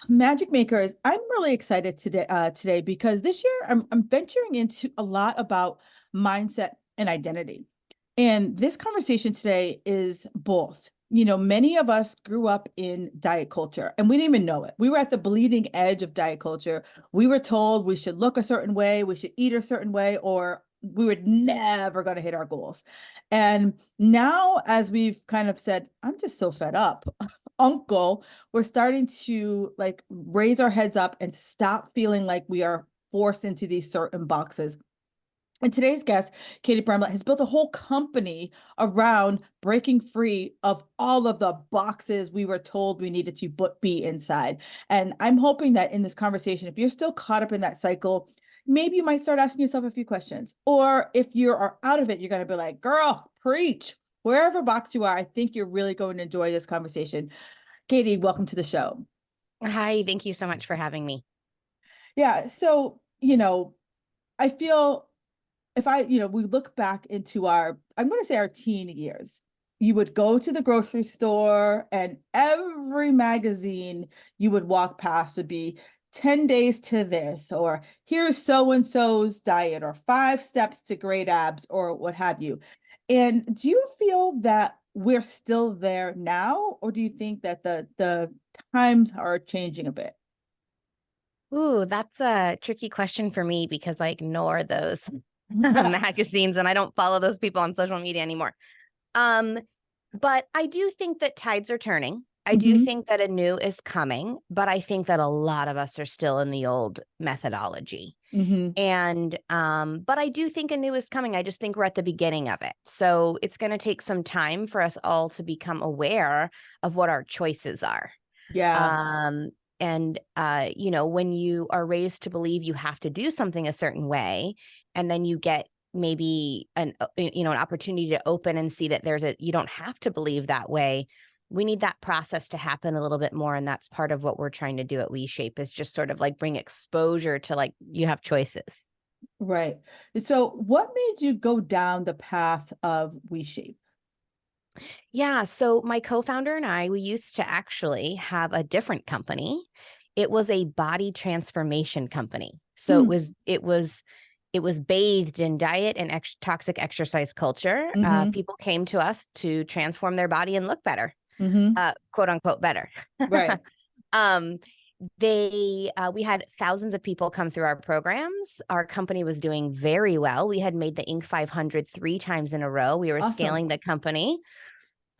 Magic Makers, I'm really excited today because this year I'm venturing into a lot about mindset and identity. And this conversation today is both. Many of us grew up in diet culture and we didn't even know it. We were at the bleeding edge of diet culture. We were told we should look a certain way, we should eat a certain way, or we were never going to hit our goals. And now, as we've kind of said, I'm just so fed up, uncle, we're starting to like raise our heads up and stop feeling like we are forced into these certain boxes. And today's guest, Katie Bramlett, has built a whole company around breaking free of all of the boxes we were told we needed to be inside. And I'm hoping that in this conversation, if you're still caught up in that cycle, maybe you might start asking yourself a few questions. Or if you are out of it, you're going to be like, girl, preach. Wherever box you are, I think you're really going to enjoy this conversation. Katie, welcome to the show. Hi, thank you so much for having me. Yeah. So, I feel if we look back into I'm going to say our teen years, you would go to the grocery store and every magazine you would walk past would be 10 days to this, or here's so-and-so's diet, or 5 steps to great abs, or what have you. And do you feel that we're still there now, or do you think that the times are changing a bit? Ooh, that's a tricky question for me because I ignore those magazines and I don't follow those people on social media anymore. Um, but I do think that tides are turning. I do Mhm. think that a new is coming, but I think that a lot of us are still in the old methodology. Mhm. And but I do think a new is coming. I just think we're at the beginning of it. So it's going to take some time for us all to become aware of what our choices are. Yeah. Um, and when you are raised to believe you have to do something a certain way, and then you get maybe an opportunity to open and see that you don't have to believe that way. We need that process to happen a little bit more. And that's part of what we're trying to do at WeShape, is just sort of like bring exposure to like, you have choices. Right. So what made you go down the path of WeShape? Yeah. So my co-founder and I, we used to actually have a different company. It was a body transformation company. So it Hmm. was it was it was bathed in diet and toxic exercise culture. Mm-hmm. People came to us to transform their body and look better, Mm-hmm. quote unquote better. Right. um, we had thousands of people come through our programs. Our company was doing very well. We had made the Inc. 500 3 times in a row. We were Awesome. scaling the company.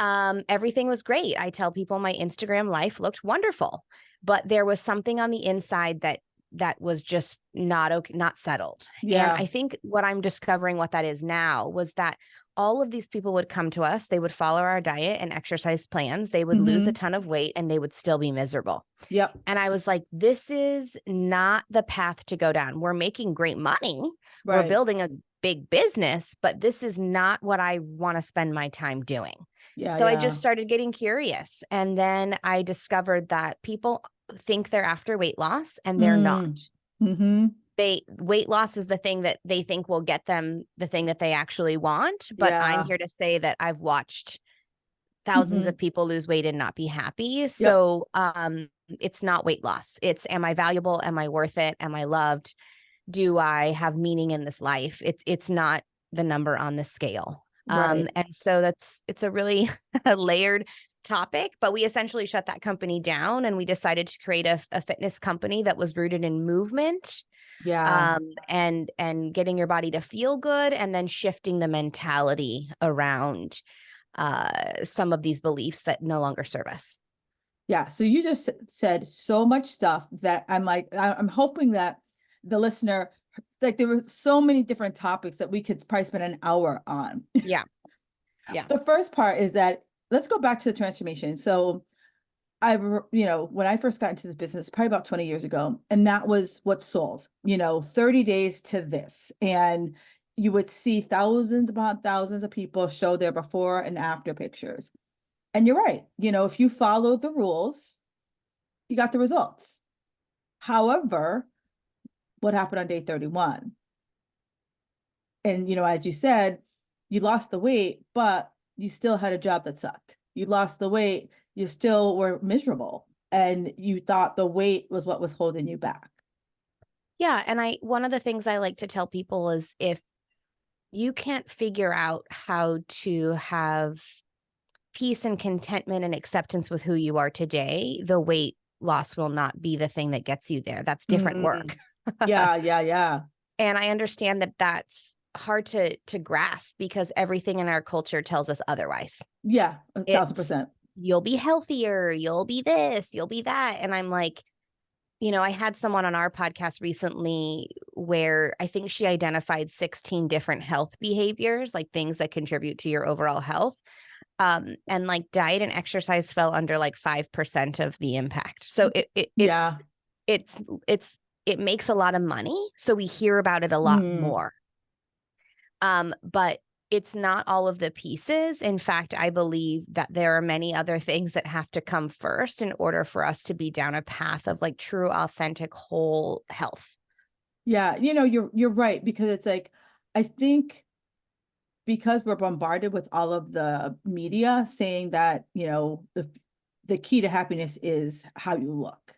Everything was great. I tell people my Instagram life looked wonderful, but there was something on the inside that was just not okay, not settled. And Yeah. I think what I'm discovering what that is now was that all of these people would come to us, they would follow our diet and exercise plans, they would lose a Mm-hmm. ton of weight, and they would still be miserable. Yep. And I was like, this is not the path to go down. We're making great money. We're Right. building a big business, but this is not what I want to spend my time doing. Yeah. So I Yeah. just started getting curious. And then I discovered that people think they're after weight loss and they're not. Mm. Mm-hmm. Weight loss is the thing that they think will get them the thing that they actually want. But I'm Yeah. here to say that I've watched thousands Mm-hmm. of people lose weight and not be happy. Yep. So it's not weight loss. It's, am I valuable? Am I worth it? Am I loved? Do I have meaning in this life? It's not the number on the scale. Right. And so it's a really layered topic, but we essentially shut that company down and we decided to create a fitness company that was rooted in movement, Yeah. and getting your body to feel good, and then shifting the mentality around some of these beliefs that no longer serve us. Yeah. So you just said so much stuff that I'm like, I'm hoping that the listener, like there were so many different topics that we could probably spend an hour on. Yeah. Yeah. The first part is that let's go back to the transformation. So when I first got into this business, probably about 20 years ago, and that was what sold, 30 days to this. And you would see thousands upon thousands of people show their before and after pictures. And you're right. If you follow the rules, you got the results. However, what happened on day 31? And, as you said, you lost the weight, but you still had a job that sucked. You lost the weight, you still were miserable. and you thought the weight was what was holding you back. Yeah. And one of the things I like to tell people is if you can't figure out how to have peace and contentment and acceptance with who you are today, the weight loss will not be the thing that gets you there. That's different work. Yeah, yeah, yeah. And I understand that that's hard to grasp because everything in our culture tells us otherwise. Yeah, 1,000%. You'll be healthier, you'll be this, you'll be that. And I'm like, I had someone on our podcast recently where I think she identified 16 different health behaviors, like things that contribute to your overall health. And like diet and exercise fell under like 5% of the impact. So Yeah. it makes a lot of money. So we hear about it a lot more. But it's not all of the pieces. In fact, I believe that there are many other things that have to come first in order for us to be down a path of like true, authentic, whole health. Yeah, you're right, because it's like, I think because we're bombarded with all of the media saying that, the key to happiness is how you look.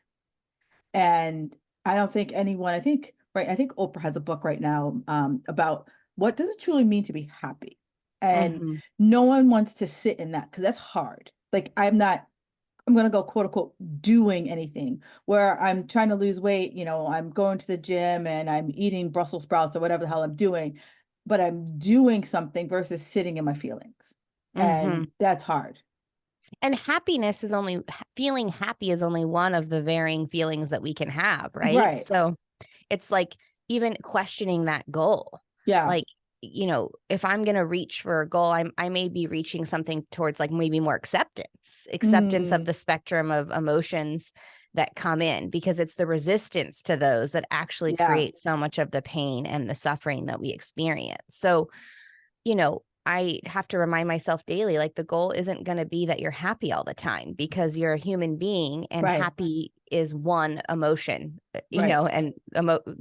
And I don't think anyone, I think Oprah has a book right now about what does it truly mean to be happy. And Mhm. no one wants to sit in that because that's hard. Like I'm going to go quote unquote doing anything where I'm trying to lose weight. I'm going to the gym and I'm eating Brussels sprouts or whatever the hell I'm doing, but I'm doing something versus sitting in my feelings. And Mhm. that's hard. And happiness is only feeling happy is only one of the varying feelings that we can have, right? Right. So it's like even questioning that goal. Yeah. Like, if I'm going to reach for a goal, I may be reaching something towards like maybe more acceptance of Mm, the spectrum of emotions that come in, because it's the resistance to those that actually yeah. create so much of the pain and the suffering that we experience. So, I have to remind myself daily, like the goal isn't going to be that you're happy all the time, because you're a human being and Right. happy is one emotion, Right. and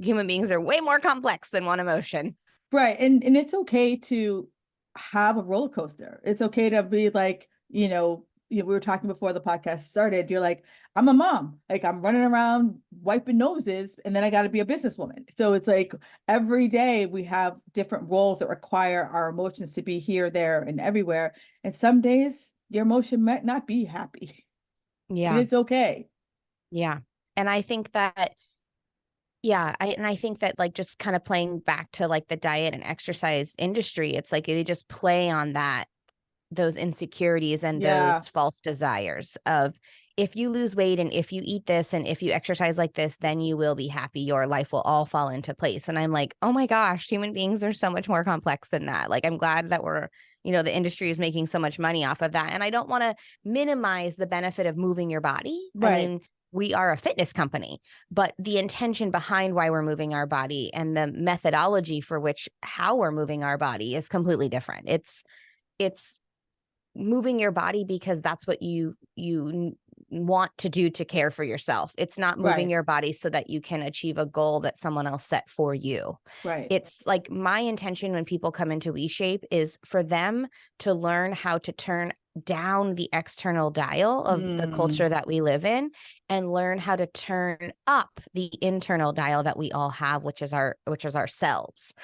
human beings are way more complex than one emotion. Right. And it's okay to have a roller coaster. It's okay to be like, we were talking before the podcast started. You're like, I'm a mom. Like I'm running around wiping noses, and then I got to be a businesswoman. So it's like every day we have different roles that require our emotions to be here, there, and everywhere. And some days your emotion might not be happy. And Yeah. it's okay. Yeah. And I think that, I think that like just kind of playing back to like the diet and exercise industry, it's like they just play on those insecurities and Yeah. those false desires of, if you lose weight and if you eat this and if you exercise like this, then you will be happy. Your life will all fall into place. And I'm like, oh my gosh, human beings are so much more complex than that. Like, I'm glad that the industry is making so much money off of that. And I don't want to minimize the benefit of moving your body. I Right. mean, we are a fitness company, but the intention behind why we're moving our body and the methodology for how we're moving our body is completely different. It's moving your body because that's what you want to do to care for yourself. It's not moving Right. your body so that you can achieve a goal that someone else set for you. Right. It's like my intention when people come into WeShape is for them to learn how to turn down the external dial of the Mm, culture that we live in and learn how to turn up the internal dial that we all have, which is ourselves.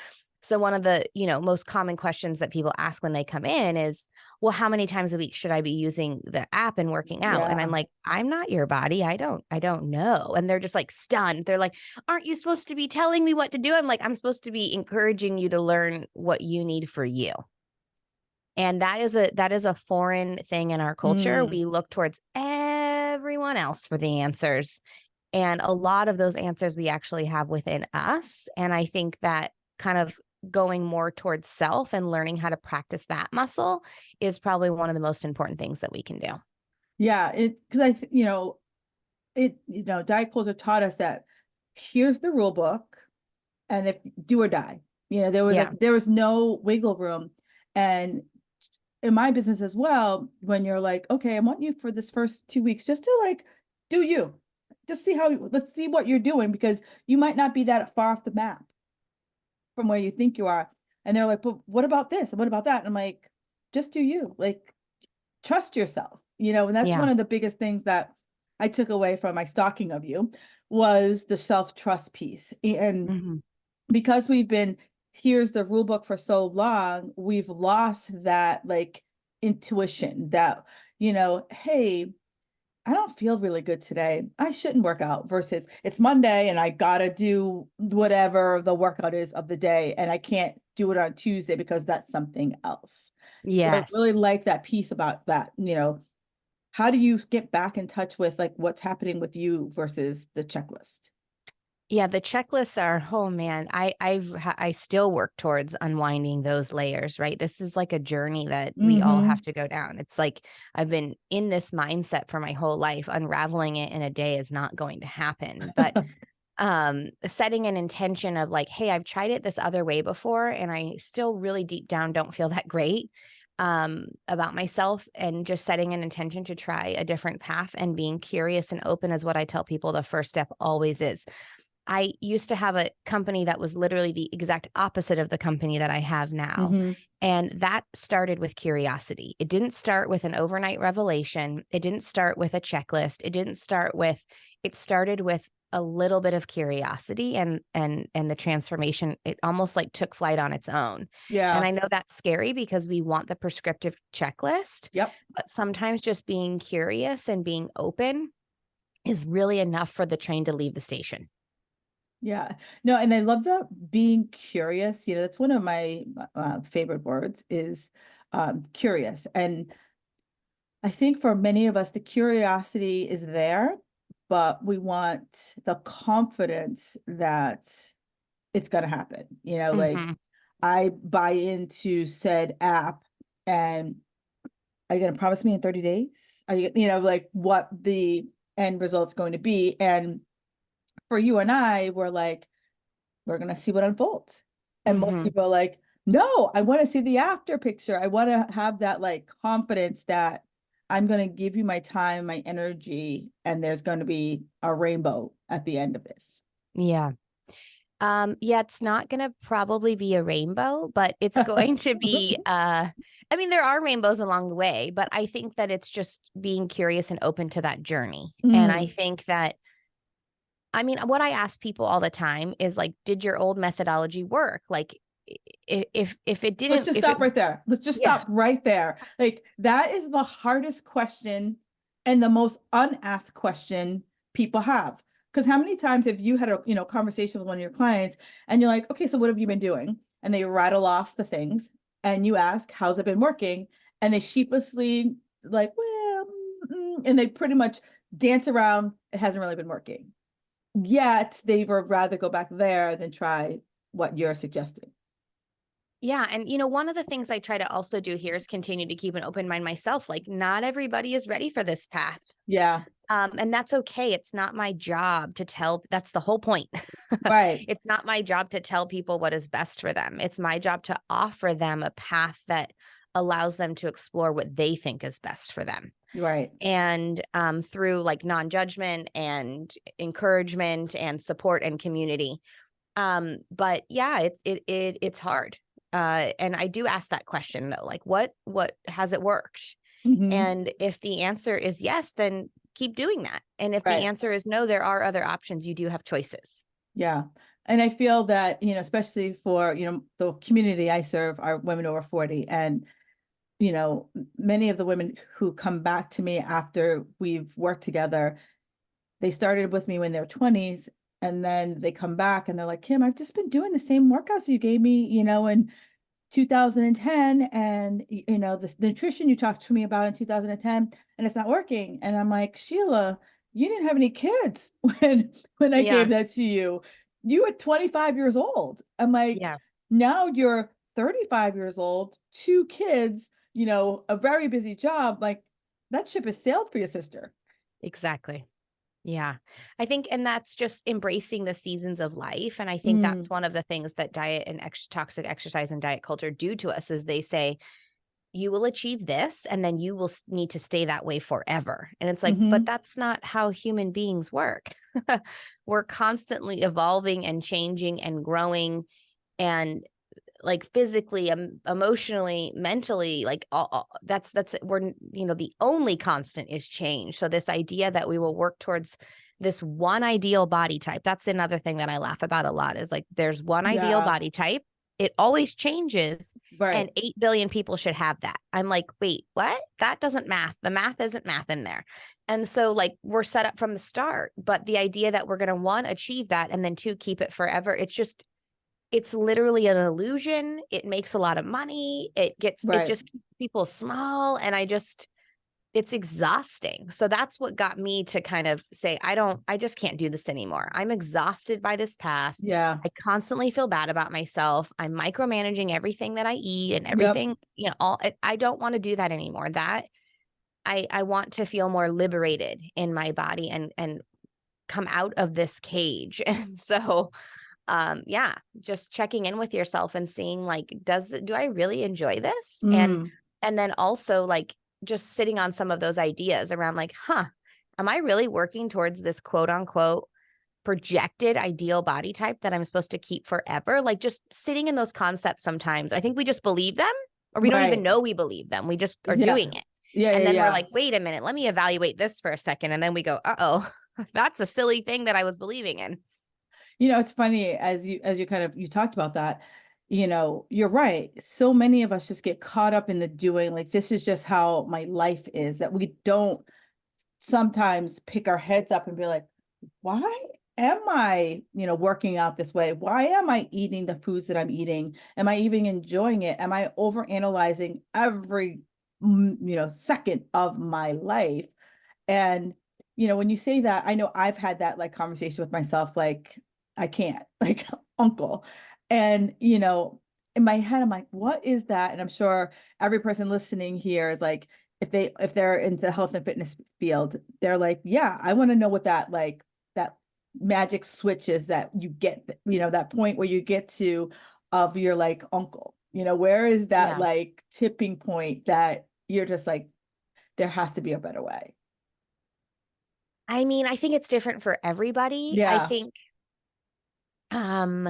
So one of the, most common questions that people ask when they come in is, well, how many times a week should I be using the app and working out? And I'm yeah. like, I'm not your body. I don't know. And they're just like stunned. They're like, aren't you supposed to be telling me what to do? I'm like, I'm supposed to be encouraging you to learn what you need for you. And that is a foreign thing in our culture. Mm, We look towards everyone else for the answers. And a lot of those answers we actually have within us. And I think that kind of going more towards self and learning how to practice that muscle is probably one of the most important things that we can do. yeah. Because diet culture taught us that here's the rule book, and if do or die, Yeah. there was no wiggle room. And in my business as well, when you're like, okay, I want you for this first 2 weeks just to like do you, just let's see what you're doing, because you might not be that far off the map from where you think you are. And they're like, but what about this? And what about that? And I'm like, just do you, like, trust yourself, and that's Yeah. one of the biggest things that I took away from my stalking of you was the self-trust piece. And Mhm. because we've been, here's the rule book for so long, we've lost that like intuition that, hey, I don't feel really good today. I shouldn't work out versus it's Monday and I gotta do whatever the workout is of the day and I can't do it on Tuesday because that's something else. So I Yes. really like that piece about that, how do you get back in touch with like what's happening with you versus the checklist? Yeah, the checklists are, oh man, I still work towards unwinding those layers, right? This is like a journey that we all Mm-hmm. have to go down. It's like I've been in this mindset for my whole life. Unraveling it in a day is not going to happen. But setting an intention of like, hey, I've tried it this other way before and I still really deep down don't feel that great about myself, and just setting an intention to try a different path and being curious and open is what I tell people the first step always is. I used to have a company that was literally the exact opposite of the company that I have now. Mm-hmm. And that started with curiosity. It didn't start with an overnight revelation. It didn't start with a checklist. It started with a little bit of curiosity, and the transformation, it almost like took flight on its own. And Yeah. I know that's scary because we want the prescriptive checklist, Yep. but sometimes just being curious and being open is really enough for the train to leave the station. Yeah. No, and I love that being curious. That's one of my favorite words is curious. And I think for many of us, the curiosity is there, but we want the confidence that it's going to happen. Like Mhm. I buy into said app and are you going to promise me in 30 days? Are like what the end result's going to be? And for you and I, we're like, we're going to see what unfolds. And most Mhm. people are like, no, I want to see the after picture. I want to have that like confidence that I'm going to give you my time, my energy, and there's going to be a rainbow at the end of this. Yeah. Yeah, it's not gonna probably be a rainbow, but it's going to be I mean, there are rainbows along the way, but I think that it's just being curious and open to that journey. And I Mm. think that, I mean, what I ask people all the time is like, did your old methodology work? Like if it Let's didn't, just if it stop right there. Let's just yeah. stop right there. Like that is the hardest question and the most unasked question people have. Because how many times have you had a conversation with one of your clients and you're like, okay, so what have you been doing? And they rattle off the things and you ask, how's it been working? And they sheepishly like, well, and they pretty much dance around. It hasn't really been working. Yet they would rather go back there than try what you're suggesting. Yeah. And, one of the things I try to also do here is continue to keep an open mind myself. Like, not everybody is ready for this path. Yeah, And that's okay. It's not my job to tell. That's the whole point. right, It's not my job to tell people what is best for them. It's my job to offer them a path that allows them to explore what they think is best for them. right. And through like non-judgment and encouragement and support and community. But yeah, it's hard. And I do ask that question though, like what has it worked? Mhm. And if the answer is yes, then keep doing that. And if the Right. answer is no, there are other options. You do have choices. Yeah. And I feel that, especially for, the community I serve are women over 40. And, many of the women who come back to me after we've worked together, they started with me when they're 20s and then they come back and they're like, Kim, I've just been doing the same workouts you gave me, in 2010 and the nutrition you talked to me about in 2010 and it's not working. And I'm like, Sheila, you didn't have any kids when I Yeah. gave that to you. You were 25 years old. I'm like, Yeah, now you're 35 years old, two kids, a very busy job. Like that ship has sailed for your sister. exactly. Yeah. I think, and that's just embracing the seasons of life. And I think that's Mm, one of the things that diet and toxic exercise and diet culture do to us is they say, you will achieve this and then you will need to stay that way forever. And it's like, but hmm. that's not how human beings work. We're constantly evolving and changing and growing. And like physically, emotionally, mentally, like that's we're, the only constant is change. So this idea that we will work towards this one ideal body type, that's another thing that I laugh about a lot, is like there's one ideal Yeah. body type. It always changes, and Right. 8 billion people should have that. I'm like, wait, what? That doesn't math. The math isn't math in there. And so like we're set up from the start, but the idea that we're going to, one, achieve that, and then two, keep it forever, it's literally an illusion. It makes a lot of money. It Right. just keeps people small. And it's exhausting. So that's what got me to kind of say, I just can't do this anymore. I'm exhausted by this path. Yeah. I constantly feel bad about myself. I'm micromanaging everything that I eat and Yep. everything, I don't want to do that anymore. That I want to feel more liberated in my body and come out of this cage. And so yeah, just checking in with yourself and seeing like, do I really enjoy this? Mm. And then also like just sitting on some of those ideas around like, am I really working towards this quote unquote projected ideal body type that I'm supposed to keep forever? Like just sitting in those concepts sometimes. I think we just believe them, or we don't even Right. know we believe them. We just are Yeah. doing it. Yeah. And Yeah. then we're Yeah. like, wait a minute, let me evaluate this for a second. And then we go, uh-oh, that's a silly thing that I was believing in. It's funny as you kind of you talked about that, you're right. So many of us just get caught up in the doing, like this is just how my life is, that we don't sometimes pick our heads up and be like, why am I, working out this way? Why am I eating the foods that I'm eating? Am I even enjoying it? Am I over analyzing every, second of my life? And, when you say that, I know I've had that like conversation with myself, like, I can't, like, uncle. And, in my head, I'm like, what is that? And I'm sure every person listening here is like, if they're into the health and fitness field, they're like, yeah, I want to know what that magic switch is that you get, that point where you get to of your like uncle, where is that Yeah. like tipping point that you're just like, there has to be a better way. I mean, I think it's different for everybody. I Yeah. think, um,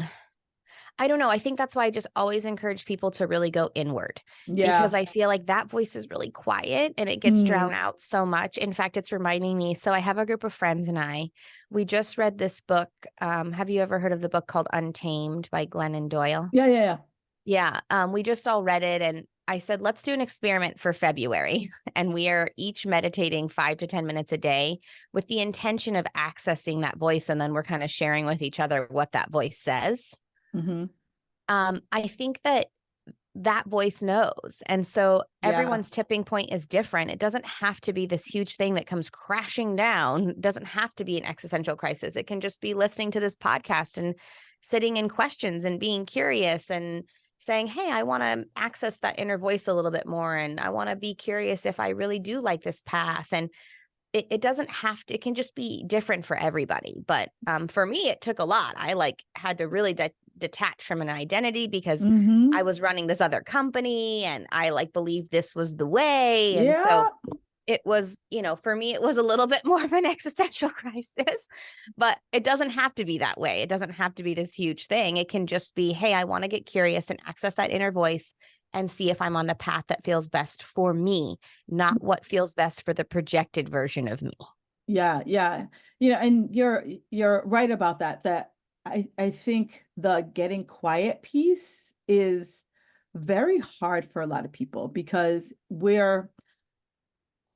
I don't know. I think that's why I just always encourage people to really go inward, because Yeah. I feel like that voice is really quiet and it gets drowned Mm. out so much. In fact, it's reminding me. So I have a group of friends and we just read this book. Have you ever heard of the book called Untamed by Glennon Doyle? Yeah. Yeah. Yeah. Yeah. We just all read it, and I said, let's do an experiment for February. And we are each meditating 5 to 10 minutes a day with the intention of accessing that voice. And then we're kind of sharing with each other what that voice says. Hmm. I think that voice knows. And so Yeah. everyone's tipping point is different. It doesn't have to be this huge thing that comes crashing down. It doesn't have to be an existential crisis. It can just be listening to this podcast and sitting in questions and being curious and saying, hey, I want to access that inner voice a little bit more. And I want to be curious if I really do like this path. And it doesn't have to, it can just be different for everybody. But for me, it took a lot. I like had to really detach from an identity because I Hmm. was running this other company and I like believed this was the way. And so Yeah. it was, for me, it was a little bit more of an existential crisis, but it doesn't have to be that way. It doesn't have to be this huge thing. It can just be, hey, I want to get curious and access that inner voice and see if I'm on the path that feels best for me, not what feels best for the projected version of me. Yeah. Yeah. And you're right about that, that I think the getting quiet piece is very hard for a lot of people because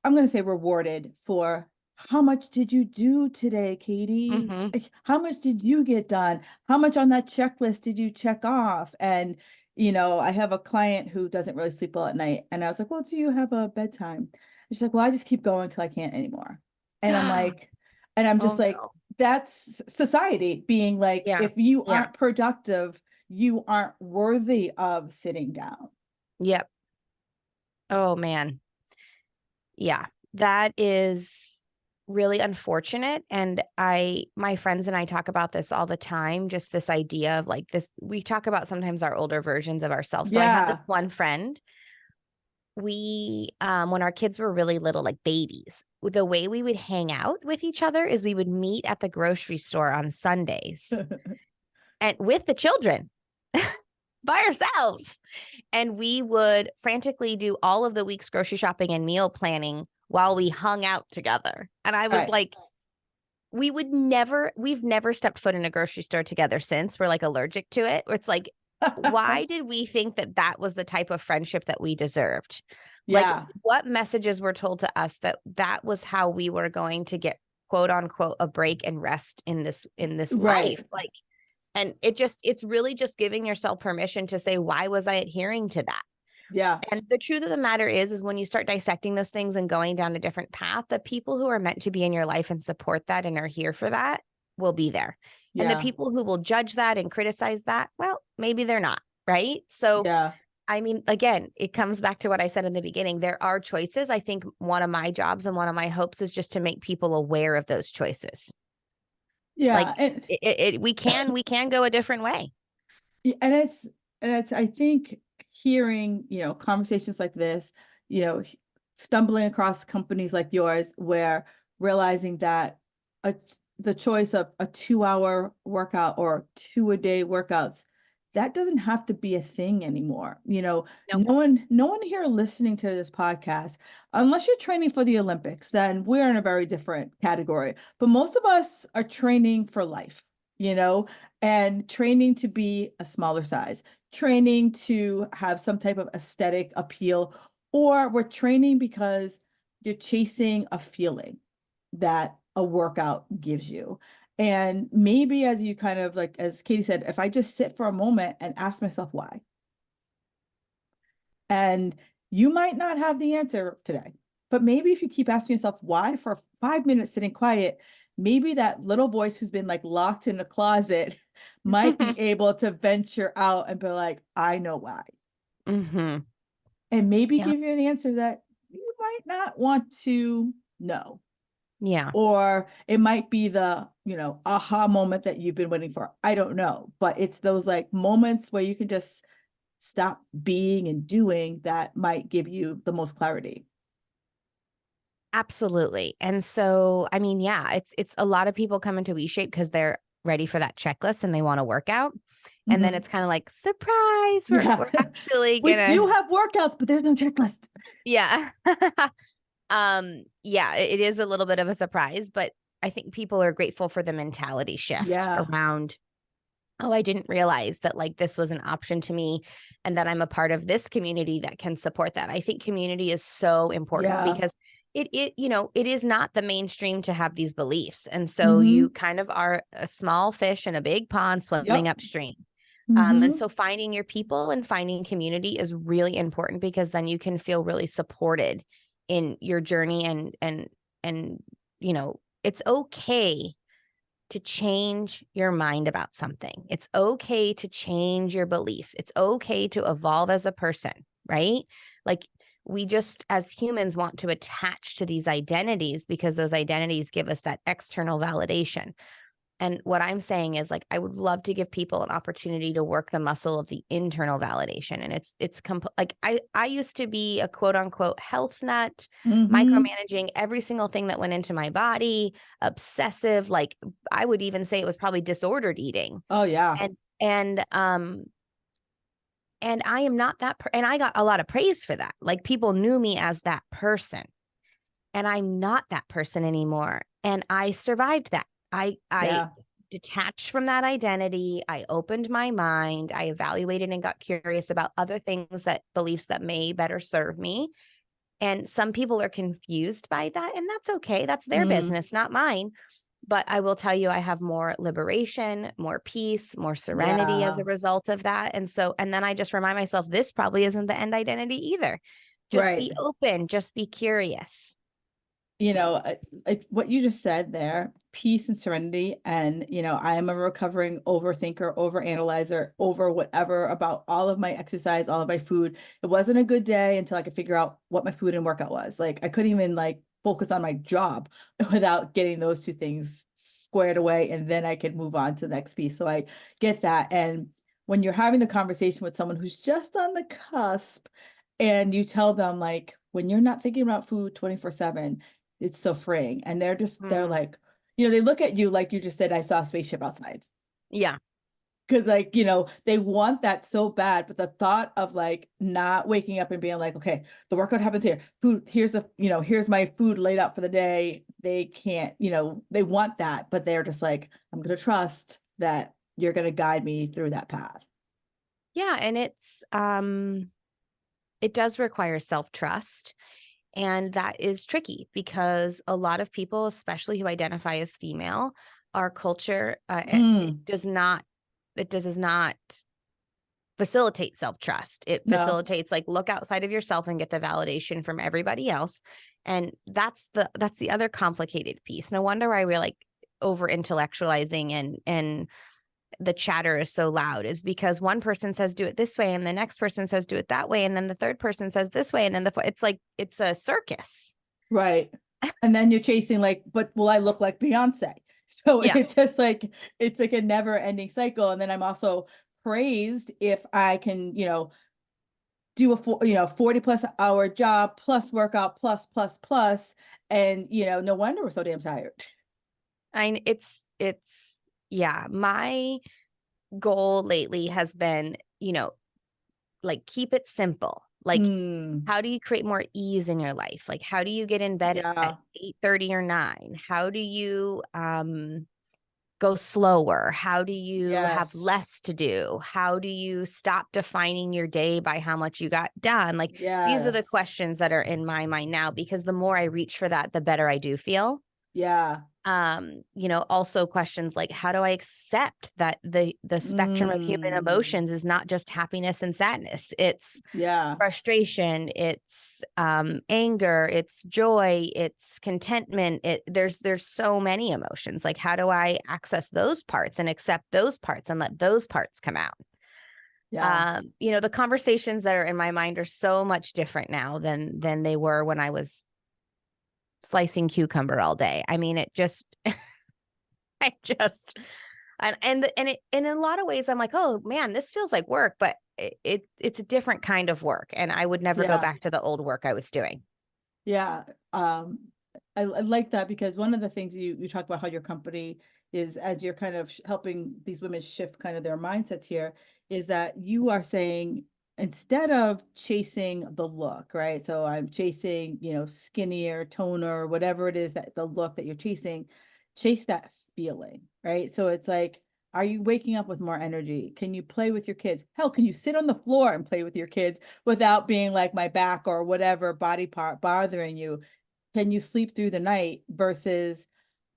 I'm going to say rewarded for how much did you do today, Katie? Mm-hmm. Like, how much did you get done? How much on that checklist did you check off? And, I have a client who doesn't really sleep well at night. And I was like, well, do you have a bedtime? And she's like, well, I just keep going till I can't anymore. And I'm like, and I'm just Oh like, no. that's society being like, Yeah. if you Yeah. aren't productive, you aren't worthy of sitting down. Yep. Oh man. Yeah. That is really unfortunate. And my friends and I talk about this all the time, just this idea of like this, we talk about sometimes our older versions of ourselves. So I have this Yeah. one friend, when our kids were really little, like babies, the way we would hang out with each other is we would meet at the grocery store on Sundays and with the children. by ourselves. And we would frantically do all of the week's grocery shopping and meal planning while we hung out together. And I was Right. like, we've never stepped foot in a grocery store together since. We're like allergic to it. It's like, why did we think that that was the type of friendship that we deserved? Like, Yeah. what messages were told to us that that was how we were going to get, quote unquote, a break and rest in this Right. life? Like, and it's really just giving yourself permission to say, why was I adhering to that? Yeah. And the truth of the matter is when you start dissecting those things and going down a different path, the people who are meant to be in your life and support that and are here for that will be there. And the Yeah. people who will judge that and criticize that, well, maybe they're not, right? So, Yeah. I mean, again, it comes back to what I said in the beginning. There are choices. I think one of my jobs and one of my hopes is just to make people aware of those choices. Like Yeah. And we can go a different way. and it's I think hearing, conversations like this, stumbling across companies like yours where realizing that a, the choice of a 2-hour workout or 2-a-day workouts, that doesn't have to be a thing anymore. Nope. No one here listening to this podcast, unless you're training for the Olympics, then we're in a very different category. But most of us are training for life, you know, and training to be a smaller size, training to have some type of aesthetic appeal, or we're training because you're chasing a feeling that a workout gives you. And maybe as you kind of like, as Katie said, if I just sit for a moment and ask myself why, and you might not have the answer today, but maybe if you keep asking yourself why for 5 minutes sitting quiet, maybe that little voice who's been like locked in the closet might be able to venture out and be like, I know why. Mm-hmm. And maybe Yeah. give you an answer that you might not want to know. Yeah. Or it might be the, aha moment that you've been waiting for. I don't know. But it's those like moments where you can just stop being and doing that might give you the most clarity. Absolutely. And so, I mean, yeah, it's a lot of people come into WeShape because they're ready for that checklist and they want to work out. And then Mhm. it's kind of like, surprise, Yeah. we're actually We do gonna, have workouts, but there's no checklist. yeah. Yeah, it is a little bit of a surprise, but I think people are grateful for the mentality shift Yeah. around, oh, I didn't realize that like this was an option to me and that I'm a part of this community that can support that. I think community is so important Yeah. because it is not the mainstream to have these beliefs. And so you Mm-hmm. kind of are a small fish in a big pond swimming Yep. upstream. And Mm-hmm. so finding your people and finding community is really important because then you can feel really supported in your journey and it's okay to change your mind about something. It's okay to change your belief. It's okay to evolve as a person, right? Like we just as humans want to attach to these identities because those identities give us that external validation. And what I'm saying is like I would love to give people an opportunity to work the muscle of the internal validation. And like I used to be a quote unquote health nut, Mm-hmm. micromanaging every single thing that went into my body, obsessive, like I would even say it was probably disordered eating. Oh yeah. And I am not that and I got a lot of praise for that. Like people knew me as that person. And I'm not that person anymore. And I survived that. I Yeah. detached from that identity. I opened my mind. I evaluated and got curious about other things that beliefs that may better serve me. And some people are confused by that, and that's okay. That's their Mm. business, not mine. But I will tell you, I have more liberation, more peace, more serenity as Yeah. a result of that. And then I just remind myself, this probably isn't the end identity either. Just Right. be open, just be curious. What you just said there, peace and serenity. And, I am a recovering overthinker, overanalyzer, over whatever about all of my exercise, all of my food. It wasn't a good day until I could figure out what my food and workout was. Like I couldn't even like focus on my job without getting those two things squared away. And then I could move on to the next piece. So I get that. And when you're having the conversation with someone who's just on the cusp and you tell them like, when you're not thinking about food 24/7, it's so freeing. And they're Mm, like, they look at you like you just said, I saw a spaceship outside. yeah. Cause like, they want that so bad, but the thought of like not waking up and being like, okay, the workout happens here. Food, here's my food laid out for the day. They can't, they want that, but they're just like, I'm gonna trust that you're gonna guide me through that path. Yeah, and it does require self-trust. And that is tricky because a lot of people, especially who identify as female, our culture Mm, it does not facilitate self-trust. It no, facilitates like look outside of yourself and get the validation from everybody else. And that's the other complicated piece. No wonder why we're like over intellectualizing and the chatter is so loud is because one person says do it this way and the next person says do it that way and then the third person says this way and then it's like it's a circus. right. And then you're chasing like, but will I look like Beyonce? So Yeah. it's like a never ending cycle. And then I'm also praised if I can, do a 40 plus hour job plus workout plus, and no wonder we're so damn tired. It's yeah, my goal lately has been, like keep it simple. Like Mm, how do you create more ease in your life? Like how do you get in bed at yeah, 8:30 or 9? How do you go slower? How do you have yes, less to do? How do you stop defining your day by how much you got done? Like these are the yes, questions that are in my mind now because the more I reach for that, the better I do feel. yeah, Also questions like how do I accept that the spectrum of human mm, emotions is not just happiness and sadness. It's yeah, frustration, it's anger, it's joy, it's contentment. There's so many emotions. Like how do I access those parts and accept those parts and let those parts come out? yeah, The conversations that are in my mind are so much different now than they were when I was slicing cucumber all day. I mean, it just I just and in a lot of ways I'm like, oh man, this feels like work, but it's a different kind of work. And I would never go yeah. back to the old work I was doing. Yeah, um, I like that because one of the things you talk about how your company is as you're kind of helping these women shift kind of their mindsets here is that you are saying instead of chasing the look, right? So I'm chasing, skinnier, toner, whatever it is that the look that you're chasing, chase that feeling, right? So it's like, are you waking up with more energy? Can you play with your kids? Hell, can you sit on the floor and play with your kids without being like my back or whatever body part bothering you? Can you sleep through the night versus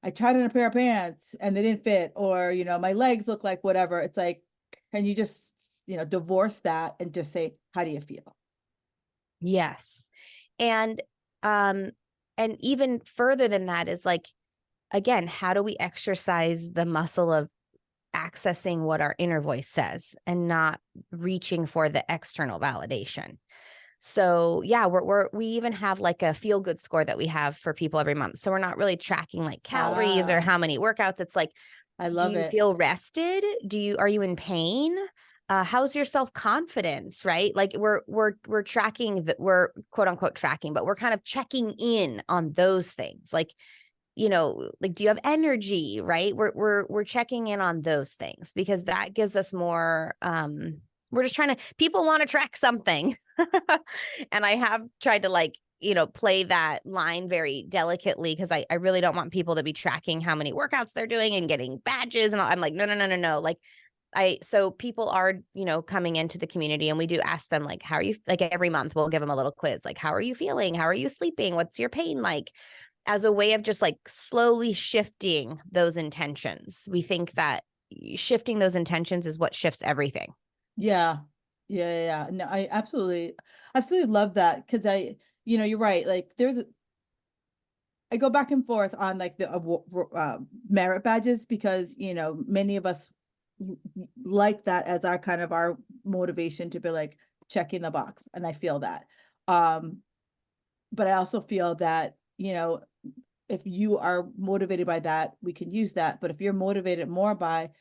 I tried on a pair of pants and they didn't fit, or, my legs look like whatever. It's like, can you just, divorce that and just say, how do you feel? Yes. And um and even further than that is like again, how do we exercise the muscle of accessing what our inner voice says and not reaching for the external validation? So yeah, we even have like a feel good score that we have for people every month. So we're not really tracking like calories or Ah, how many workouts. It's like, I do love you it. feel rested? Are you in pain? How's your self confidence? Right? Like we're tracking that we're quote unquote tracking, but we're kind of checking in on those things. Like like do you have energy? Right? We're checking in on those things because that gives us more. We're just trying to. People want to track something, and I have tried to like play that line very delicately because I really don't want people to be tracking how many workouts they're doing and getting badges and all. I'm like no. Like so people are coming into the community and we do ask them like how are you, like every month we'll give them a little quiz like how are you feeling, how are you sleeping, what's your pain like, as a way of just like slowly shifting those intentions. We think that shifting those intentions is what shifts everything. Yeah. Yeah. No, I absolutely love that. Cause you're right. Like I go back and forth on like the merit badges because many of us like that as our kind of our motivation to be like checking the box, and I feel that. Um, but I also feel that if you are motivated by that, we can use that. But if you're motivated more by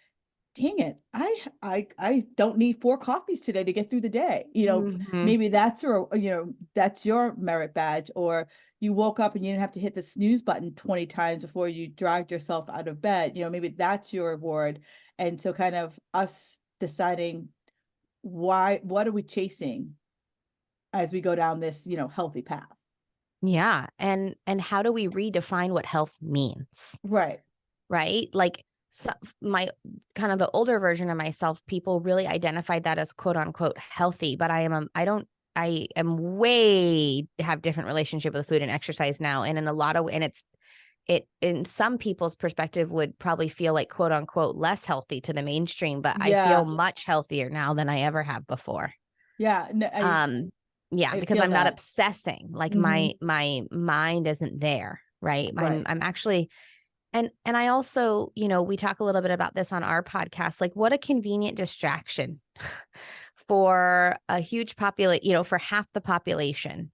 dang it, I don't need 4 coffees today to get through the day. Mm-hmm. Maybe that's your merit badge, or you woke up and you didn't have to hit the snooze button 20 times before you dragged yourself out of bed. Maybe that's your reward. And so kind of us deciding what are we chasing as we go down this, healthy path. Yeah. And how do we redefine what health means? Right. Right? Like so, my kind of the older version of myself, people really identified that as quote unquote healthy, but I am way have different relationship with food and exercise now. And in a lot of, and it in some people's perspective would probably feel like quote unquote less healthy to the mainstream, but I feel Yeah. much healthier now than I ever have before. Yeah. No, Um, yeah, I because feel I'm not that. obsessing. Like Hmm. my mind isn't there, right? Right. I'm actually and I also, we talk a little bit about this on our podcast, like what a convenient distraction for a huge population, for half the population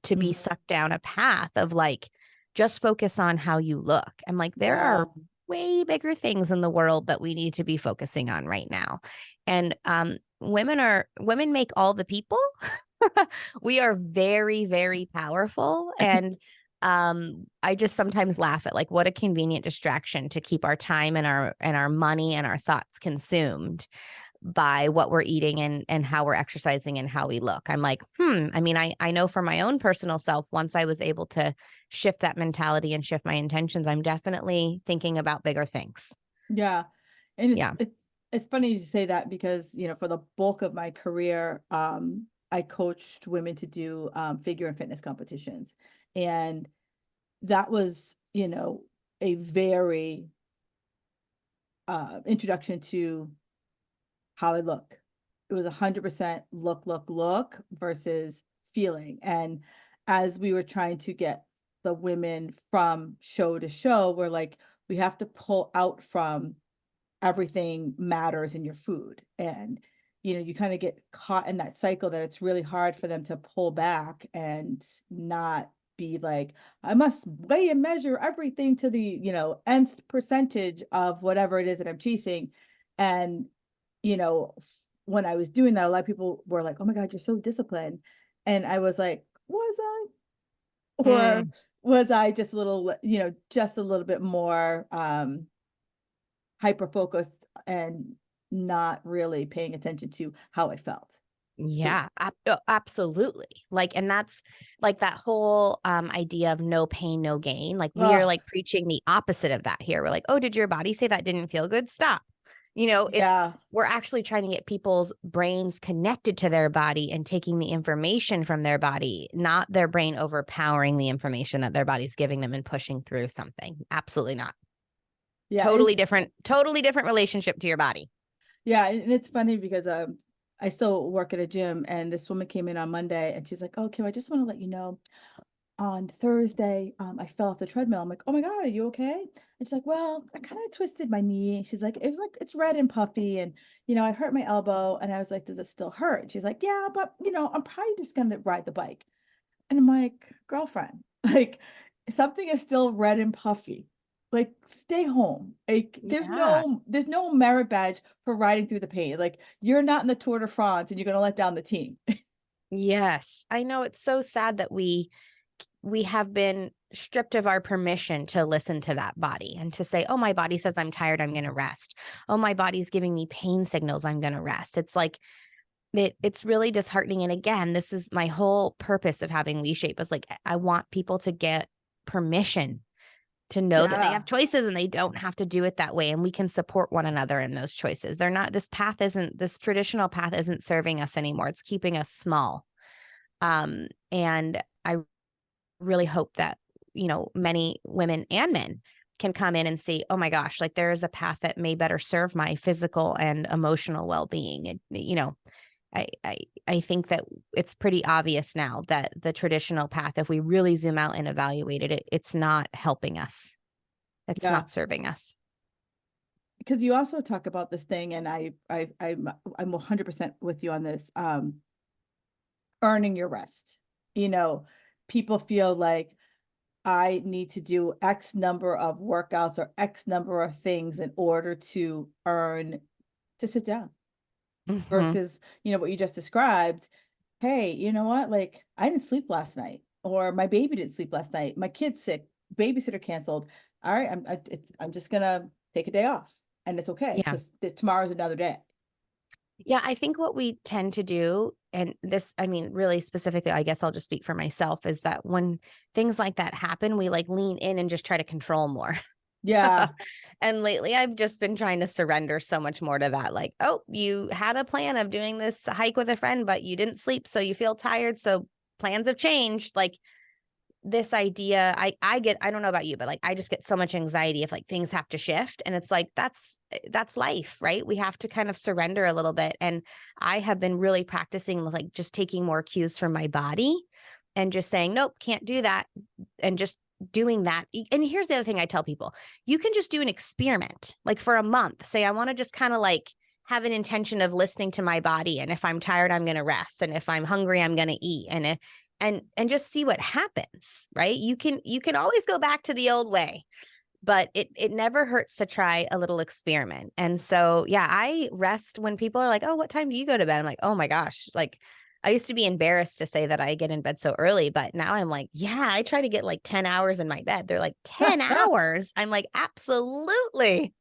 to be Mhm. sucked down a path of like just focus on how you look. I'm like, there Yeah. are way bigger things in the world that we need to be focusing on right now. And women make all the people. We are very, very powerful. And I just sometimes laugh at like what a convenient distraction to keep our time and our money and our thoughts consumed by what we're eating and how we're exercising and how we look. I'm like, I mean, I know for my own personal self, once I was able to shift that mentality and shift my intentions, I'm definitely thinking about bigger things. Yeah. And Yeah. it's funny you say that because, for the bulk of my career, I coached women to do figure and fitness competitions. And that was, a very introduction to how I look. It was 100% look versus feeling. And as we were trying to get the women from show to show, we're like, we have to pull out from everything matters in your food. And, you kind of get caught in that cycle that it's really hard for them to pull back and not be like, I must weigh and measure everything to the, nth percentage of whatever it is that I'm chasing. And, when I was doing that, a lot of people were like, oh my God, you're so disciplined. And I was like, was I? Or Mm, was I just a little, just a little bit more hyper focused and not really paying attention to how I felt. yeah, absolutely. Like, and that's like that whole idea of no pain, no gain. Like we are Oh, like preaching the opposite of that here. We're like, oh, did your body say that didn't feel good? Stop. yeah, We're actually trying to get people's brains connected to their body and taking the information from their body, not their brain overpowering the information that their body's giving them and pushing through something. Absolutely not. yeah, it's Totally different relationship to your body. yeah, and it's funny because I still work at a gym, and this woman came in on Monday, and she's like, "Oh, Kim, I just want to let you know, on Thursday, I fell off the treadmill." I'm like, "Oh my God, are you okay?" And she's like, "Well, I kind of twisted my knee." She's like, "It was like it's red and puffy, and I hurt my elbow." And I was like, "Does it still hurt?" She's like, "Yeah, but I'm probably just gonna ride the bike." And I'm like, girlfriend, like something is still red and puffy. Like, stay home. Like, Yeah. there's no merit badge for riding through the pain. Like, you're not in the Tour de France and you're gonna let down the team. Yes. I know it's so sad that we have been stripped of our permission to listen to that body and to say, oh, my body says I'm tired, I'm going to rest. Oh, my body's giving me pain signals, I'm going to rest. It's like it's really disheartening. And again, this is my whole purpose of having WeShape is like I want people to get permission to know that they have Yeah. choices and they don't have to do it that way. And we can support one another in those choices. This traditional path isn't serving us anymore. It's keeping us small. And I really hope that, many women and men can come in and see, oh my gosh, like there is a path that may better serve my physical and emotional well-being. And, I think that it's pretty obvious now that the traditional path, if we really zoom out and evaluate it, it's not helping us. It's Yeah. not serving us. Because you also talk about this thing, and I'm 100% with you on this. Earning your rest. You know, people feel like I need to do X number of workouts or X number of things in order to earn to sit down. Mhm. Versus, what you just described. Hey, you know what? Like, I didn't sleep last night, or my baby didn't sleep last night. My kid's sick, babysitter canceled. All right, I'm just gonna take a day off. and it's okay Yeah. because tomorrow's another day. Yeah, I think what we tend to do, and this, I mean, really specifically, I guess I'll just speak for myself, is that when things like that happen, we like lean in and just try to control more. Yeah. And lately, I've just been trying to surrender so much more to that. Like, oh, you had a plan of doing this hike with a friend, but you didn't sleep, so you feel tired. So plans have changed. Like, this idea, I don't know about you, but like I just get so much anxiety if like things have to shift, and it's like that's life, right? We have to kind of surrender a little bit. And I have been really practicing like just taking more cues from my body and just saying nope, can't do that, and just doing that. And here's the other thing I tell people: you can just do an experiment like for a month. Say I want to just kind of like have an intention of listening to my body, and if I'm tired I'm going to rest, and if I'm hungry I'm going to eat, and just see what happens, right? You can always go back to the old way, but it never hurts to try a little experiment. And so yeah, I rest when people are like, oh, what time do you go to bed? I'm like, oh my gosh, like I used to be embarrassed to say that I get in bed so early, but now I'm like, yeah, I try to get like 10 hours in my bed. They're like, 10 hours? I'm like, absolutely.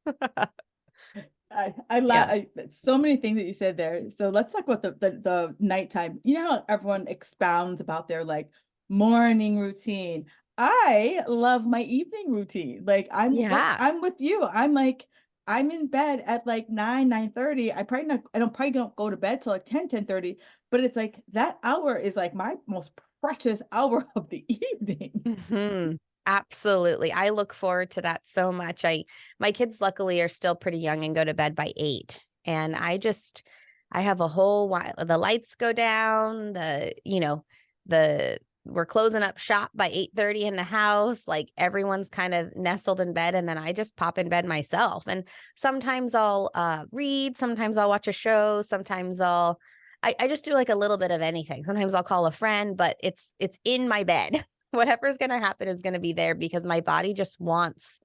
I Yeah. love so many things that you said there. So let's talk about the nighttime. You know how everyone expounds about their like morning routine. I love my evening routine. Yeah. I'm with you. I'm in bed at like 9:30. I don't probably don't go to bed till like 10:30, but it's like that hour is like my most precious hour of the evening. Hmm. Absolutely. I look forward to that so much. My kids luckily are still pretty young and go to bed by 8. And I have a whole while. The lights go down, the we're closing up shop by 8:30 in the house. Like everyone's kind of nestled in bed. And then I just pop in bed myself. And sometimes I'll read, sometimes I'll watch a show, sometimes I just do like a little bit of anything. Sometimes I'll call a friend, but it's in my bed. Whatever's going to happen is going to be there because my body just wants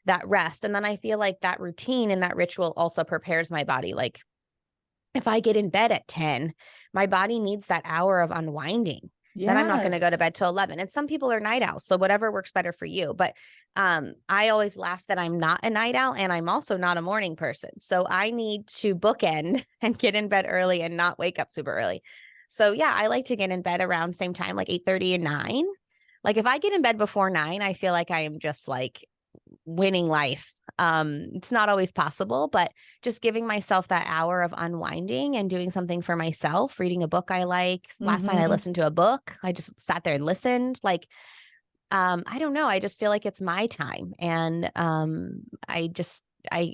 that rest. And then I feel like that routine and that ritual also prepares my body. Like if I get in bed at 10, my body needs that hour of unwinding. Then I'm not going to go to Yes. bed till 11. And some people are night owls, so whatever works better for you. But I always laugh that I'm not a night owl and I'm also not a morning person. So I need to bookend and get in bed early and not wake up super early. So yeah, I like to get in bed around same time, like 8:30 and 9. Like if I get in bed before 9, I feel like I am just like winning life. It's not always possible, but just giving myself that hour of unwinding and doing something for myself, reading a book I like. Last night I Hmm. listened to a book. I just sat there and listened. Like, I don't know. I just feel like it's my time. And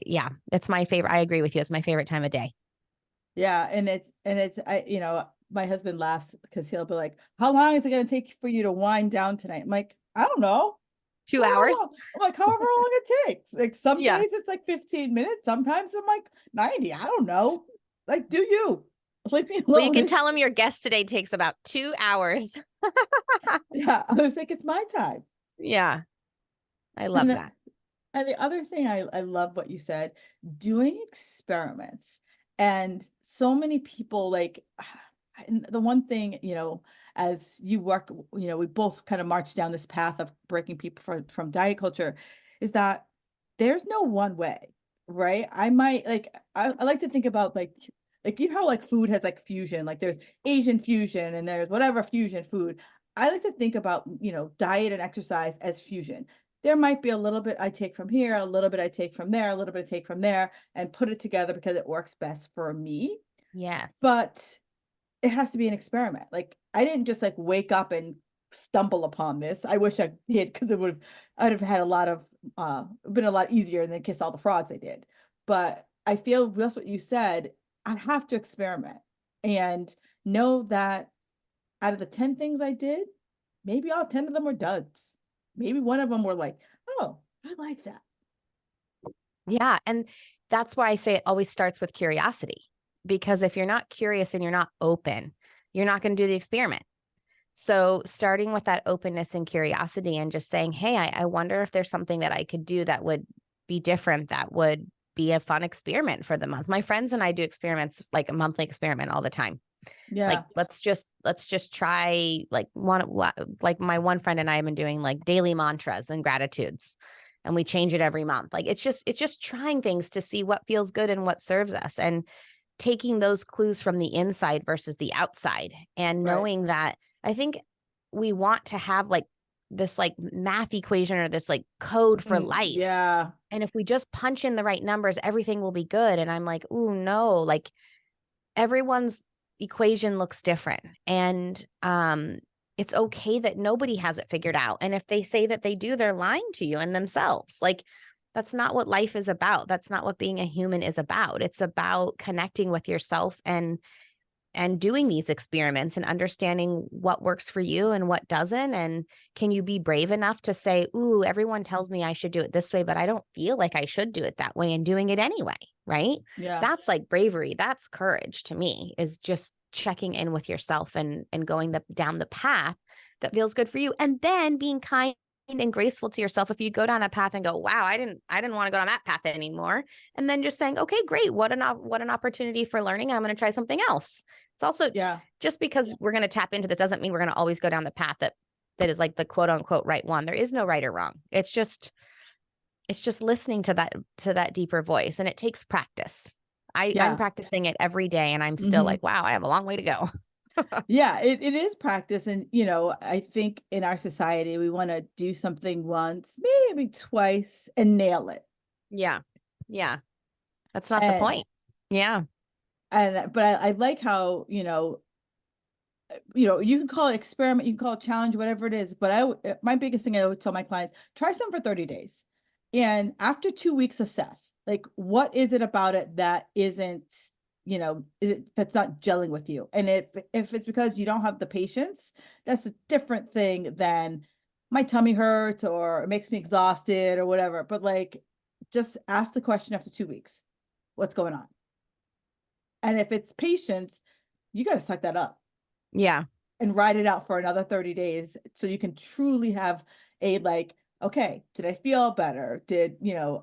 yeah, it's my favorite. I agree with you. It's my favorite time of day. Yeah, and it's my husband laughs because he'll be like, "How long is it going to take for you to wind down tonight?" I'm like, "I don't know. 2 hours. I'm like, however long it takes. Like some Yeah. days it's like 15 minutes, sometimes I'm like 90. I don't know. Like, do you leave me Well, you can alone?" tell them your guest today takes about 2 hours. Yeah, I was like, it's my time. Yeah. I And love the that. and the other thing I love what you said, doing experiments. And so many people like and the one thing, as you work, we both kind of march down this path of breaking people from diet culture, is that there's no one way, right? I might like I like to think about like you know how like food has like fusion, like there's Asian fusion and there's whatever fusion food. I like to think about, diet and exercise as fusion. There might be a little bit I take from here, a little bit I take from there, a little bit I take from there, and put it together because it works best for me. Yes. But it has to be an experiment. Like I didn't just like wake up and stumble upon this. I wish I did because I'd have had a lot of been a lot easier than kiss all the frogs I did. But I feel just what you said, I have to experiment and know that out of the 10 things I did, maybe all 10 of them were duds. Maybe one of them were like, oh, I like that. Yeah. And that's why I say it always starts with curiosity, because if you're not curious and you're not open, you're not going to do the experiment. So starting with that openness and curiosity and just saying, hey, I wonder if there's something that I could do that would be different, that would be a fun experiment for the month. My friends and I do experiments, like a monthly experiment all the time. Like Yeah. let's just try like my one friend and I have been doing like daily mantras and gratitudes. and we change it every month. Like it's just trying things to see what feels good and what serves us, and taking those clues from the inside versus the outside, and Right. knowing that I think we want to have like this like math equation or this like code for life. Yeah. And if we just punch in the right numbers, everything will be good. And I'm like, ooh, no, like everyone's equation looks different. And it's okay that nobody has it figured out. And if they say that they do, they're lying to you and themselves. Like that's not what life is about. That's not what being a human is about. It's about connecting with yourself and doing these experiments and understanding what works for you and what doesn't. And can you be brave enough to say, ooh, everyone tells me I should do it this way, but I don't feel like I should do it that way, and doing it anyway, right? Yeah. That's like bravery. That's courage to me, is just checking in with yourself and going down the path that feels good for you. And then being kind and graceful to yourself if you go down a path and go, wow, I didn't want to go down that path anymore. And then just saying, okay, great. What an opportunity for learning. I'm going to try something else. It's also Yeah. just because we're going to tap into this doesn't mean we're going to always go down the path that is like the quote unquote right one. There is no right or wrong. It's just listening to that deeper voice, and it takes practice. I'm Yeah. practicing it every day, and I'm still Hmm. like, wow, I have a long way to go. Yeah, it is practice. And, I think in our society, we want to do something once, maybe twice and nail it. Yeah. Yeah. That's not the And, point. Yeah. but I like how, you can call it experiment, you can call it challenge, whatever it is. But my biggest thing I would tell my clients, try something for 30 days. And after 2 weeks, assess like, what is it about it that isn't, that's not gelling with you. And if it's because you don't have the patience, that's a different thing than my tummy hurts or it makes me exhausted or whatever. But like, just ask the question after 2 weeks, what's going on? And if it's patience, you got to suck that up Yeah. and ride it out for another 30 days so you can truly have a like, okay, did I feel better?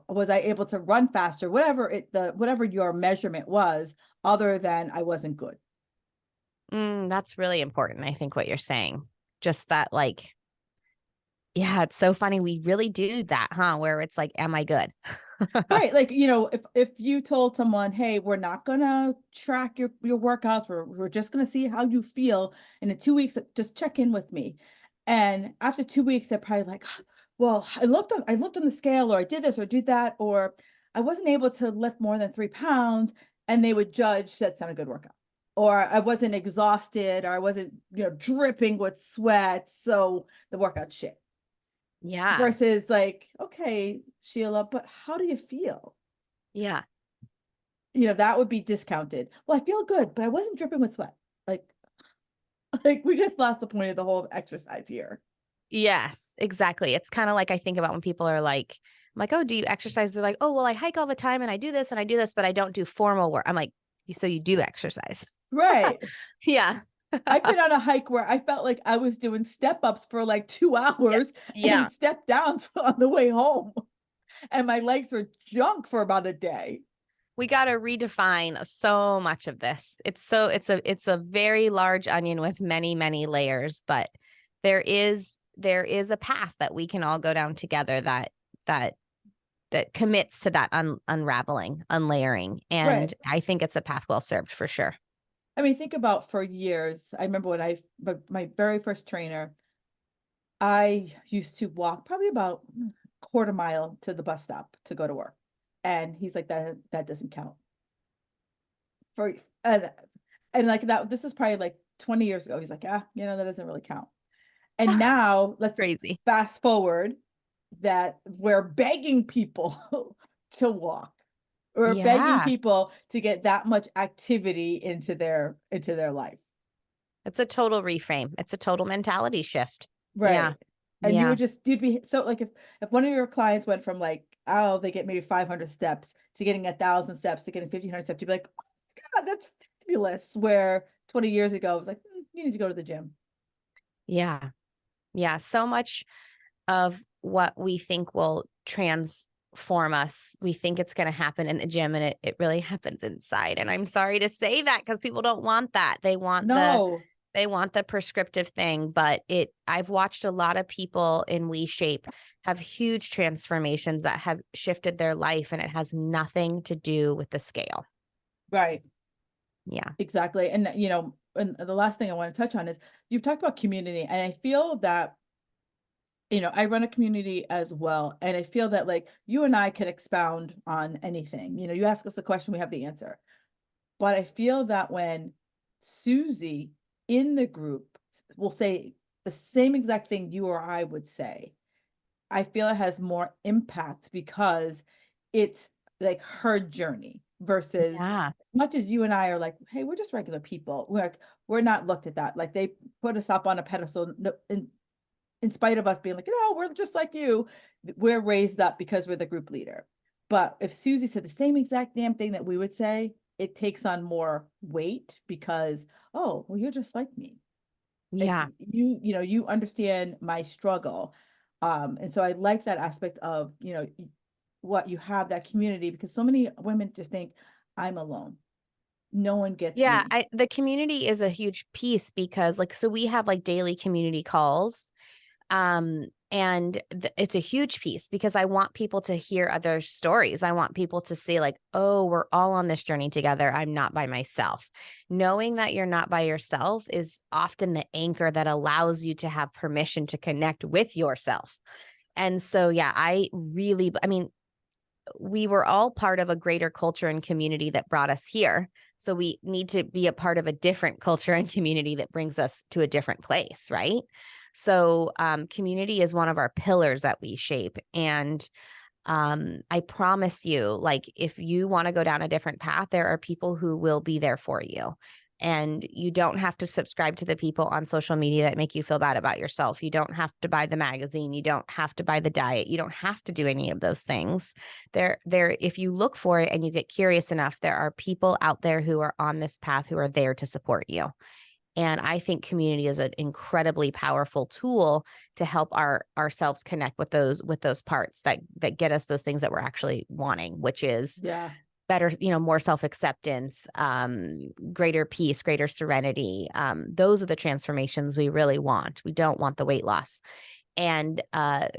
Was I able to run faster? Whatever your measurement was, other than I wasn't good. That's really important. I think what you're saying, just that, like, yeah, it's so funny. We really do that, huh? Where it's like, am I good? Right. Like, if you told someone, hey, we're not gonna track your workouts, we're just gonna see how you feel. And in 2 weeks, just check in with me. And after 2 weeks, they're probably like, well, I looked on the scale, or I did this or did that, or I wasn't able to lift more than 3 pounds, and they would judge that's not a good workout. Or I wasn't exhausted, or I wasn't, dripping with sweat. So the workout shit. Yeah. Versus like, okay, Sheila, but how do you feel? Yeah. That would be discounted. Well, I feel good, but I wasn't dripping with sweat. Like, like we just lost the point of the whole exercise here. Yes, exactly. It's kind of like I think about when people are like, I'm like, oh, do you exercise? They're like, oh, well, I hike all the time and I do this and I do this, but I don't do formal work. I'm like, so you do exercise. Right. Yeah. I've been on a hike where I felt like I was doing step ups for like two Yeah. hours Yeah. and step downs on the way home. And my legs were junk for about a day. We got to redefine so much of this. It's a very large onion with many, many layers, but there is a path that we can all go down together that that commits to that unraveling, unlayering. Right. And I think it's a path well served for sure. I mean, think about for years. I remember when my very first trainer, I used to walk probably about quarter mile to the bus stop to go to work. And he's like, that doesn't count. For and like that, this is probably like 20 years ago. He's like, that doesn't really count. And now let's Crazy. fast forward that we're begging people to walk. We're begging Yeah. people to get that much activity into their life. It's a total reframe. It's a total mentality shift. Yeah. Right. And Yeah. you'd be so like, if one of your clients went from like, oh, they get maybe 500 steps to getting 1,000 steps to getting 1,500 steps, you'd be like, oh my God, that's fabulous. Where 20 years ago, it was like, you need to go to the gym. Yeah. Yeah. So much of what we think will transform us, we think it's going to happen in the gym, and it really happens inside. And I'm sorry to say that, because people don't want that. They want the No. They want the prescriptive thing, but I've watched a lot of people in WeShape have huge transformations that have shifted their life, and it has nothing to do with the scale. Right. Yeah. Exactly. And, and the last thing I want to touch on is you've talked about community, and I feel that, I run a community as well. And I feel that like you and I can expound on anything. You ask us a question, we have the answer. But I feel that when Susie in the group will say the same exact thing you or I would say, I feel it has more impact because it's like her journey versus Yeah. as much as you and I are like, hey, we're just regular people. We're not looked at that. Like they put us up on a pedestal in spite of us being like, no, we're just like you. We're raised up because we're the group leader. But if Susie said the same exact damn thing that we would say, it takes on more weight because, oh, well, you're just like me. Like Yeah. you understand my struggle. And so I like that aspect of, what you have that community because so many women just think I'm alone. No one gets Yeah, me. the community is a huge piece because so we have like daily community calls. And it's a huge piece because I want people to hear other stories. I want people to see like, oh, we're all on this journey together. I'm not by myself. Knowing that you're not by yourself is often the anchor that allows you to have permission to connect with yourself. And so, yeah, I mean, we were all part of a greater culture and community that brought us here. So we need to be a part of a different culture and community that brings us to a different place, right? So community is one of our pillars that we shape. And I promise you, like, if you want to go down a different path, there are people who will be there for you. And you don't have to subscribe to the people on social media that make you feel bad about yourself. You don't have to buy the magazine. You don't have to buy the diet. You don't have to do any of those things. If you look for it and you get curious enough, there are people out there who are on this path who are there to support you. And I think community is an incredibly powerful tool to help ourselves connect with those parts that get us those things that we're actually wanting, which is Yeah. better, more self-acceptance, greater peace, greater serenity. Those are the transformations we really want. We don't want the weight loss. And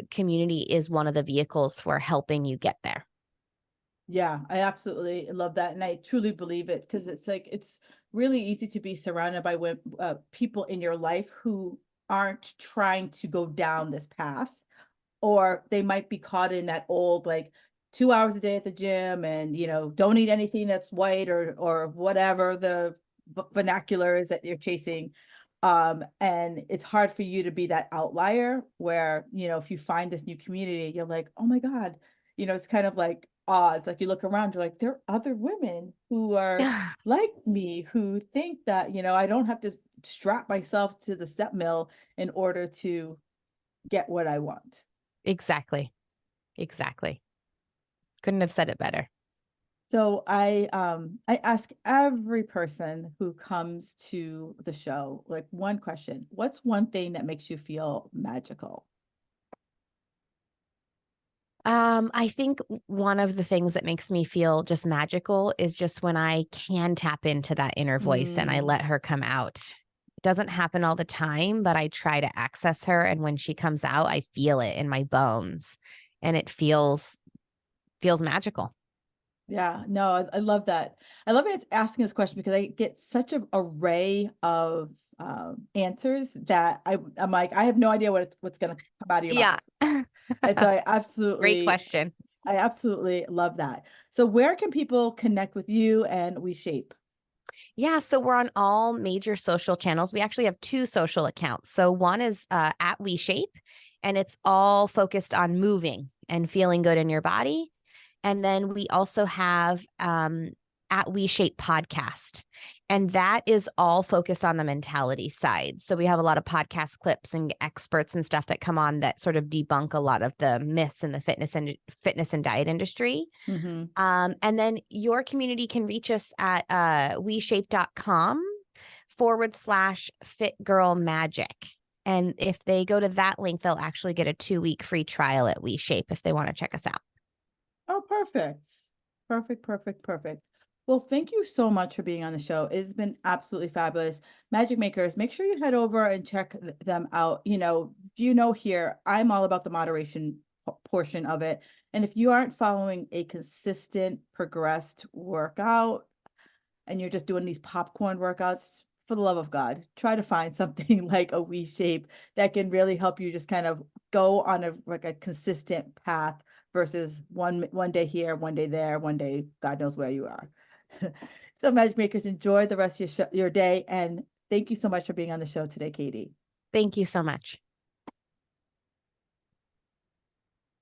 community is one of the vehicles for helping you get there. Yeah, I absolutely love that. And I truly believe it because it's like, it's really easy to be surrounded by people in your life who aren't trying to go down this path, or they might be caught in that old, like 2 hours a day at the gym and, don't eat anything that's white or whatever the vernacular is that you're chasing. And it's hard for you to be that outlier where, if you find this new community, you're like, oh my God, it's kind of like, it's like you look around, you're like, there are other women who are like me who think that, I don't have to strap myself to the step mill in order to get what I want. Exactly. Exactly. Couldn't have said it better. So I ask every person who comes to the show like one question. What's one thing that makes you feel magical? I think one of the things that makes me feel just magical is just when I can tap into that inner voice and I Mm, let her come out. It doesn't happen all the time, but I try to access her. And when she comes out, I feel it in my bones and it feels magical. yeah, no, I love that. I love it asking this question because I get such an array of answers that I'm like, I have no idea what's gonna come out of your Yeah. mouth. And so Great question. I absolutely love that. So where can people connect with you and WeShape? Yeah, so we're on all major social channels. We actually have two social accounts. So one is at WeShape, and it's all focused on moving and feeling good in your body. And then we also have at WeShape podcast, and that is all focused on the mentality side. So we have a lot of podcast clips and experts and stuff that come on that sort of debunk a lot of the myths in the fitness and diet industry. Mm-hmm. And then your community can reach us at WeShape.com/fit girl magic. And if they go to that link, they'll actually get a 2-week free trial at WeShape if they want to check us out. Oh, perfect. Perfect, perfect, perfect. Well, thank you so much for being on the show. It's been absolutely fabulous. Magic Makers, make sure you head over and check them out. Here, I'm all about the moderation portion of it. And if you aren't following a consistent, progressed workout, and you're just doing these popcorn workouts, for the love of God, try to find something like a WeShape that can really help you just kind of go on a consistent path versus one day here, one day there, one day God knows where you are. So, matchmakers, enjoy the rest of your day, and thank you so much for being on the show today, Katie. Thank you so much.